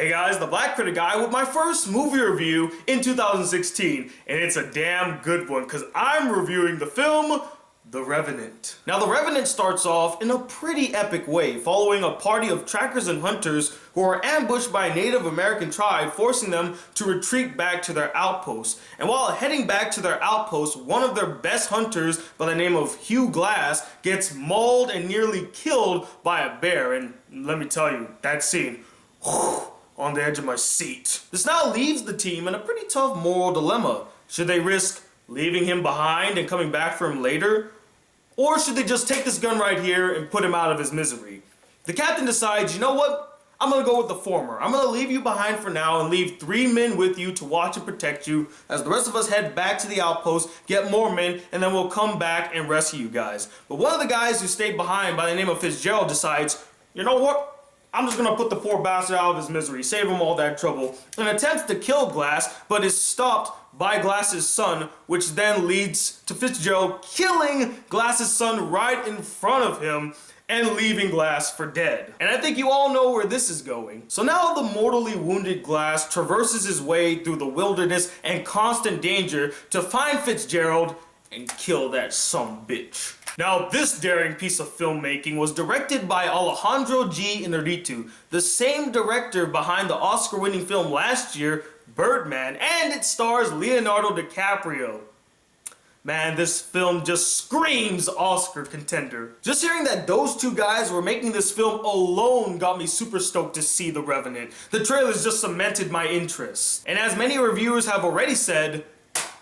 Hey guys, the Black Critic Guy with my first movie review in 2016, and it's a damn good one because I'm reviewing the film The Revenant. Now, The Revenant starts off in a pretty epic way, following a party of trackers and hunters who are ambushed by a Native American tribe, forcing them to retreat back to their outpost. And while heading back to their outpost, one of their best hunters by the name of Hugh Glass gets mauled and nearly killed by a bear. And let me tell you, that scene, on the edge of my seat. This now leaves the team in a pretty tough moral dilemma. Should they risk leaving him behind and coming back for him later? Or should they just take this gun right here and put him out of his misery? The captain decides, you know what? I'm gonna go with the former. I'm gonna leave you behind for now and leave 3 men with you to watch and protect you as the rest of us head back to the outpost, get more men, and then we'll come back and rescue you guys. But one of the guys who stayed behind by the name of Fitzgerald decides, you know what? I'm just gonna put the poor bastard out of his misery, save him all that trouble, and attempts to kill Glass, but is stopped by Glass's son, which then leads to Fitzgerald killing Glass's son right in front of him and leaving Glass for dead. And I think you all know where this is going. So now the mortally wounded Glass traverses his way through the wilderness and constant danger to find Fitzgerald and kill that sumbitch. Now, this daring piece of filmmaking was directed by Alejandro G. Inarritu, the same director behind the Oscar-winning film last year, Birdman, and it stars Leonardo DiCaprio. Man, this film just screams Oscar contender. Just hearing that those two guys were making this film alone got me super stoked to see The Revenant. The trailers just cemented my interest. And as many reviewers have already said,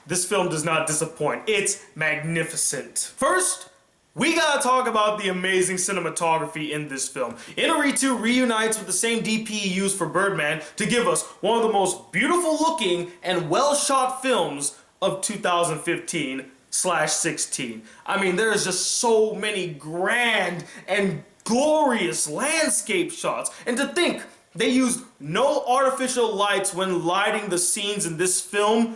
this film does not disappoint. It's magnificent. First, we gotta talk about the amazing cinematography in this film. Inarritu reunites with the same DP he used for Birdman to give us one of the most beautiful looking and well shot films of 2015/16. I mean, there's just so many grand and glorious landscape shots. And to think, they used no artificial lights when lighting the scenes in this film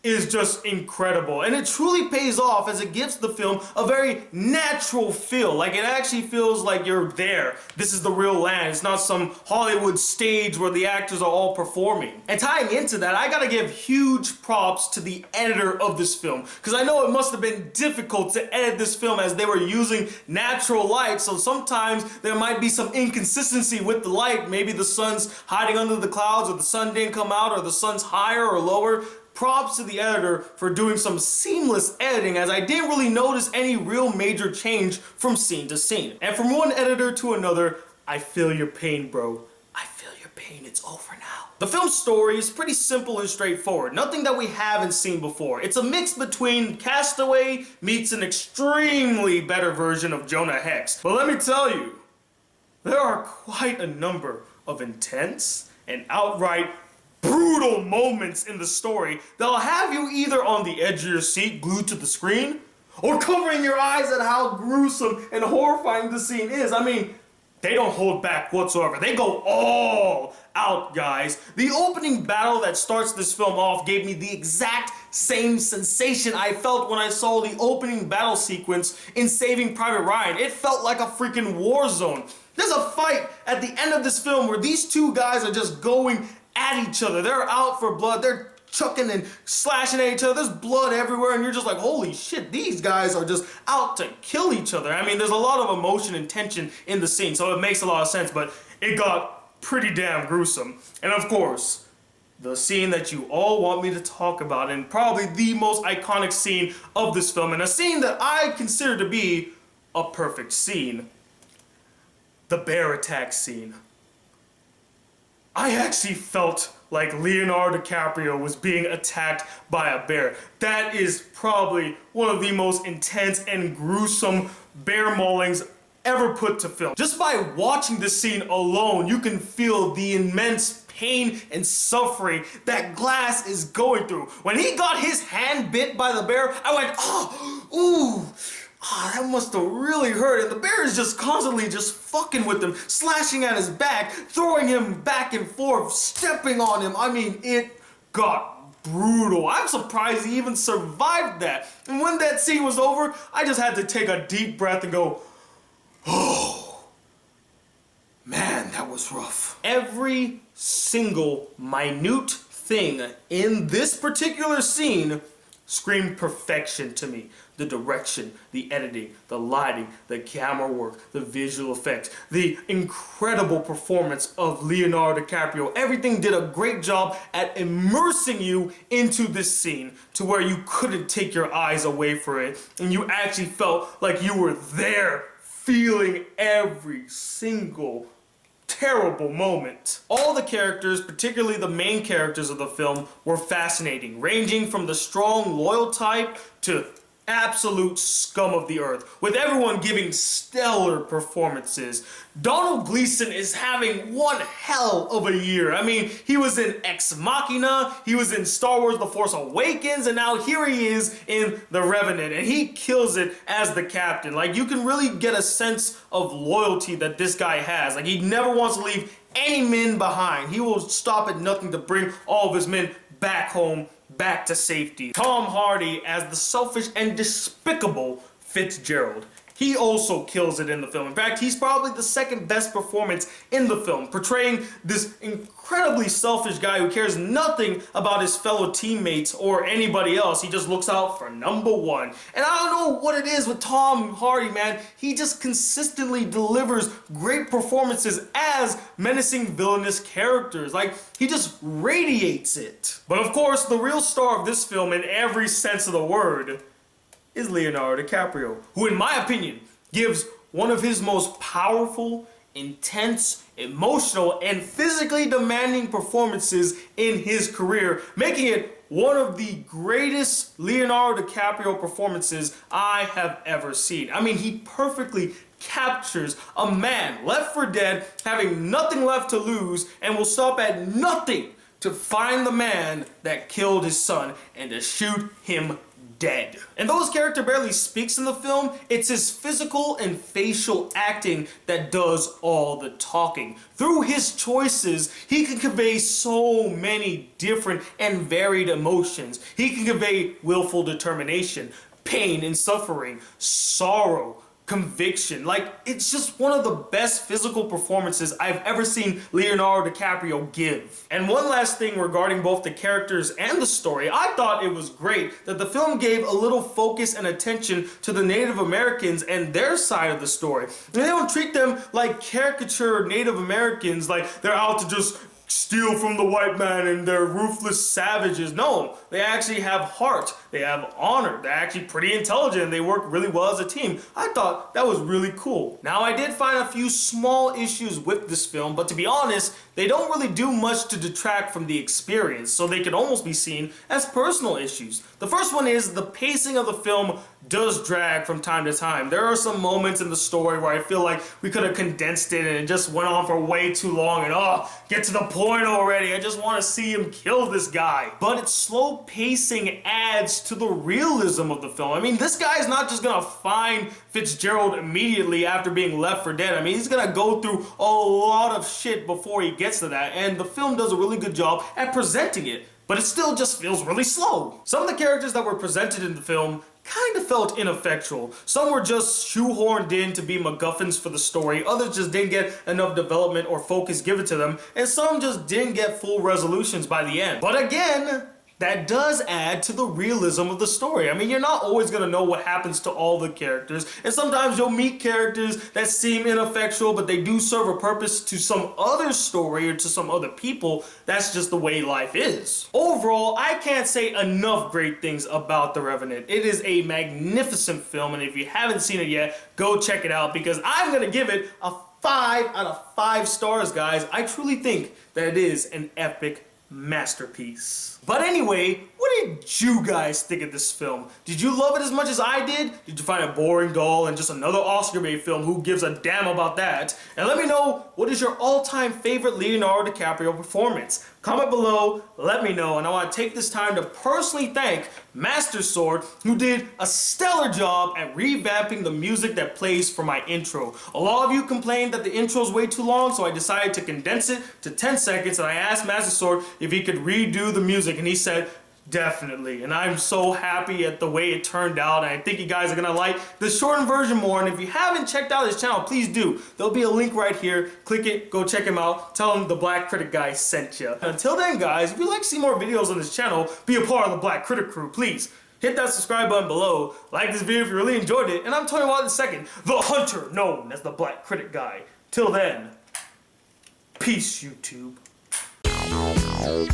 is just incredible, and it truly pays off as it gives the film a very natural feel. Like, it actually feels like you're there. This is the real land. It's not some Hollywood stage where the actors are all performing. And tying into that, I gotta give huge props to the editor of this film, because I know it must have been difficult to edit this film as they were using natural light, so sometimes there might be some inconsistency with the light. Maybe the sun's hiding under the clouds, or the sun didn't come out, or the sun's higher or lower. Props to the editor for doing some seamless editing, as I didn't really notice any real major change from scene to scene. And from one editor to another, I feel your pain, bro. I feel your pain. It's over now. The film's story is pretty simple and straightforward. Nothing that we haven't seen before. It's a mix between Castaway meets an extremely better version of Jonah Hex. But let me tell you, there are quite a number of intense and outright brutal moments in the story that'll have you either on the edge of your seat glued to the screen or covering your eyes at how gruesome and horrifying the scene is. I mean, they don't hold back whatsoever. They go all out, guys. The opening battle that starts this film off gave me the exact same sensation I felt when I saw the opening battle sequence in Saving Private Ryan. It felt like a freaking war zone. There's a fight at the end of this film where these two guys are just going at each other. They're out for blood. They're chucking and slashing at each other. There's blood everywhere, and you're just like, holy shit, these guys are just out to kill each other. I mean, there's a lot of emotion and tension in the scene, so it makes a lot of sense, but it got pretty damn gruesome. And of course, the scene that you all want me to talk about, and probably the most iconic scene of this film, and a scene that I consider to be a perfect scene: the bear attack scene. I actually felt like Leonardo DiCaprio was being attacked by a bear. That is probably one of the most intense and gruesome bear maulings ever put to film. Just by watching this scene alone, you can feel the immense pain and suffering that Glass is going through. When he got his hand bit by the bear, I went, oh, ooh. Ah, that must have really hurt, and the bear is just constantly just fucking with him, slashing at his back, throwing him back and forth, stepping on him. I mean, it got brutal. I'm surprised he even survived that. And when that scene was over, I just had to take a deep breath and go, oh, man, that was was rough. Every single minute thing in this particular scene screamed perfection to me. The direction, the editing, the lighting, the camera work, the visual effects, the incredible performance of Leonardo DiCaprio. Everything did a great job at immersing you into this scene to where you couldn't take your eyes away from it, and you actually felt like you were there, feeling every single terrible moment. All the characters, particularly the main characters of the film, were fascinating, ranging from the strong, loyal type to absolute scum of the earth, with everyone giving stellar performances. Donald Gleason is having one hell of a year. I mean, he was in Ex Machina, he was in Star Wars The Force Awakens, and now here he is in The Revenant, and he kills it as the captain. Like, you can really get a sense of loyalty that this guy has. Like, he never wants to leave any men behind. He will stop at nothing to bring all of his men back home, back to safety. Tom Hardy as the selfish and despicable Fitzgerald. He also kills it in the film. In fact, he's probably the second best performance in the film, portraying this incredibly selfish guy who cares nothing about his fellow teammates or anybody else. He just looks out for number one. And I don't know what it is with Tom Hardy, man. He just consistently delivers great performances as menacing villainous characters. Like, he just radiates it. But of course, the real star of this film in every sense of the word is Leonardo DiCaprio, who in my opinion gives one of his most powerful, intense, emotional, and physically demanding performances in his career, making it one of the greatest Leonardo DiCaprio performances I have ever seen. I mean, he perfectly captures a man left for dead, having nothing left to lose, and will stop at nothing to find the man that killed his son and to shoot him dead. And though his character barely speaks in the film, it's his physical and facial acting that does all the talking. Through his choices, he can convey so many different and varied emotions. He can convey willful determination, pain and suffering, sorrow, conviction. Like, it's just one of the best physical performances I've ever seen Leonardo DiCaprio give. And one last thing regarding both the characters and the story, I thought it was great that the film gave a little focus and attention to the Native Americans and their side of the story. And they don't treat them like caricature Native Americans, like they're out to just steal from the white man and they're ruthless savages. No, they actually have heart, they have honor, they're actually pretty intelligent, and they work really well as a team. I thought that was really cool. Now, I did find a few small issues with this film, but to be honest, they don't really do much to detract from the experience, so they can almost be seen as personal issues. The first one is the pacing of the film does drag from time to time. There are some moments in the story where I feel like we could have condensed it and it just went on for way too long, and get to the point already. I just want to see him kill this guy. But its slow pacing adds to the realism of the film. I mean, this guy is not just gonna find Fitzgerald immediately after being left for dead. I mean, he's gonna go through a lot of shit before he gets to that, and the film does a really good job at presenting it, but it still just feels really slow. Some of the characters that were presented in the film kind of felt ineffectual. Some were just shoehorned in to be MacGuffins for the story, others just didn't get enough development or focus given to them, and some just didn't get full resolutions by the end. But again, that does add to the realism of the story. I mean, you're not always going to know what happens to all the characters, and sometimes you'll meet characters that seem ineffectual, but they do serve a purpose to some other story or to some other people. That's just the way life is. Overall, I can't say enough great things about The Revenant. It is a magnificent film, and if you haven't seen it yet, go check it out, because I'm going to give it a 5 out of 5 stars, guys. I truly think that it is an epic masterpiece. But anyway, what did you guys think of this film? Did you love it as much as I did? Did you find it boring, dull, and just another Oscar bait film? Who gives a damn about that? And let me know, what is your all-time favorite Leonardo DiCaprio performance? Comment below, let me know, and I want to take this time to personally thank Master Sword, who did a stellar job at revamping the music that plays for my intro. A lot of you complained that the intro is way too long, so I decided to condense it to 10 seconds, and I asked Master Sword if he could redo the music, and he said, Definitely, and I'm so happy at the way it turned out, and I think you guys are gonna like the shortened version more. And if you haven't checked out his channel, please do. There'll be a link right here. Click it, go check him out. Tell him the Black Critic Guy sent you. Until then, guys, if you'd like to see more videos on this channel, be a part of the Black Critic crew, please hit that subscribe button below. Like this video if you really enjoyed it, and I'm telling you what in a second, the hunter known as the Black Critic Guy. Till then, peace, YouTube. Wow.